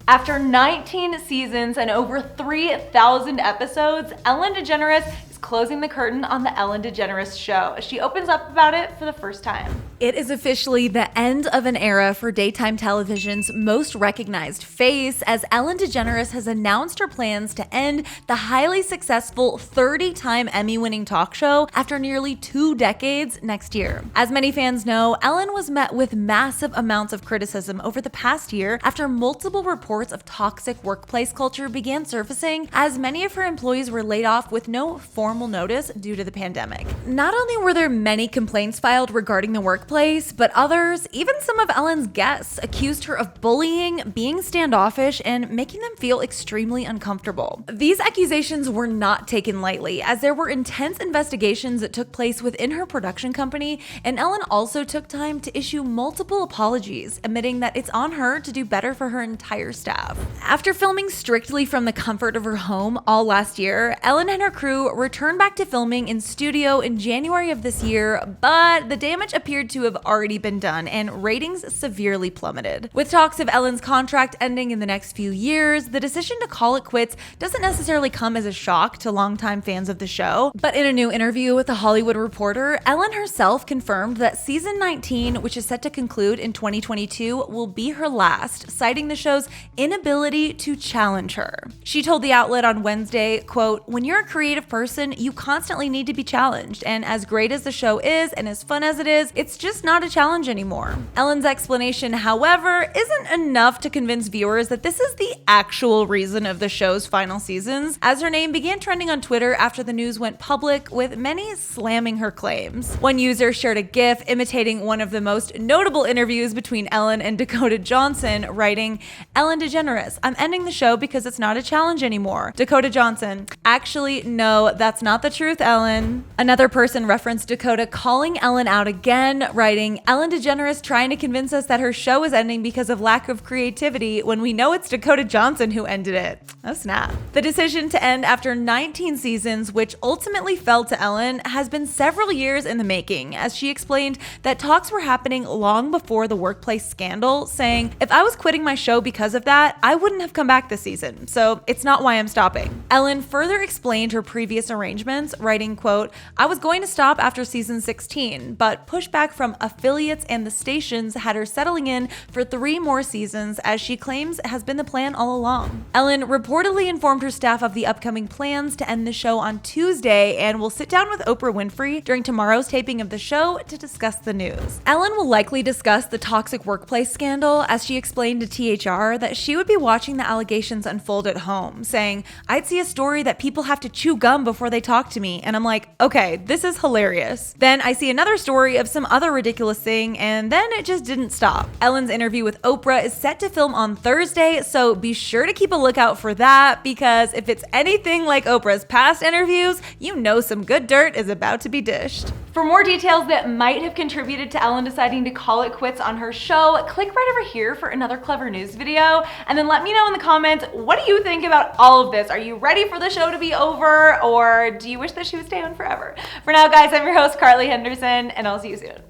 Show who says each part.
Speaker 1: After 19 seasons and over 3,000 episodes, Ellen DeGeneres is closing the curtain on the Ellen DeGeneres Show. She opens up about it for the first time.
Speaker 2: It is officially the end of an era for daytime television's most recognized face, as Ellen DeGeneres has announced her plans to end the highly successful 30-time Emmy-winning talk show after nearly 2 decades next year. As many fans know, Ellen was met with massive amounts of criticism over the past year after multiple reports of toxic workplace culture began surfacing, as many of her employees were laid off with no formal notice due to the pandemic. Not only were there many complaints filed regarding the workplace, but others, even some of Ellen's guests, accused her of bullying, being standoffish, and making them feel extremely uncomfortable. These accusations were not taken lightly, as there were intense investigations that took place within her production company, and Ellen also took time to issue multiple apologies, admitting that it's on her to do better for her entire staff. After filming strictly from the comfort of her home all last year, Ellen and her crew returned back to filming in studio in January of this year, but the damage appeared to have already been done, and ratings severely plummeted. With talks of Ellen's contract ending in the next few years, the decision to call it quits doesn't necessarily come as a shock to longtime fans of the show. But in a new interview with The Hollywood Reporter, Ellen herself confirmed that season 19, which is set to conclude in 2022, will be her last, citing the show's inability to challenge her. She told the outlet on Wednesday, quote, "When you're a creative person, you constantly need to be challenged, and as great as the show is and as fun as it is, it's just not a challenge anymore." Ellen's explanation, however, isn't enough to convince viewers that this is the actual reason of the show's final seasons, as her name began trending on Twitter after the news went public, with many slamming her claims. One user shared a GIF imitating one of the most notable interviews between Ellen and Dakota Johnson, writing, "Ellen DeGeneres, I'm ending the show because it's not a challenge anymore." Dakota Johnson, "Actually, no, that's not the truth, Ellen." Another person referenced Dakota calling Ellen out again, writing, "Ellen DeGeneres trying to convince us that her show is ending because of lack of creativity when we know it's Dakota Johnson who ended it." Oh snap. The decision to end after 19 seasons, which ultimately fell to Ellen, has been several years in the making, as she explained that talks were happening long before the workplace scandal, saying, "If I was quitting my show because of that, I wouldn't have come back this season, so it's not why I'm stopping." Ellen further explained her previous arrangements, writing, quote, "I was going to stop after season 16, but pushback from affiliates and the stations had her settling in for 3 more seasons, as she claims has been the plan all along." Ellen reportedly informed her staff of the upcoming plans to end the show on Tuesday, and will sit down with Oprah Winfrey during tomorrow's taping of the show to discuss the news. Ellen will likely discuss the toxic workplace scandal, as she explained to THR that she would be watching the allegations unfold at home, saying, "I'd see a story that people have to chew gum before they talk to me, and I'm like, okay, this is hilarious. Then I see another story of some other ridiculous thing, and then it just didn't stop." Ellen's interview with Oprah is set to film on Thursday, so be sure to keep a lookout for that, because if it's anything like Oprah's past interviews, you know some good dirt is about to be dished.
Speaker 1: For more details that might have contributed to Ellen deciding to call it quits on her show, click right over here for another clever news video, and then let me know in the comments, what do you think about all of this? Are you ready for the show to be over, or do you wish that she would stay on forever? For now, guys, I'm your host, Carly Henderson, and I'll see you soon.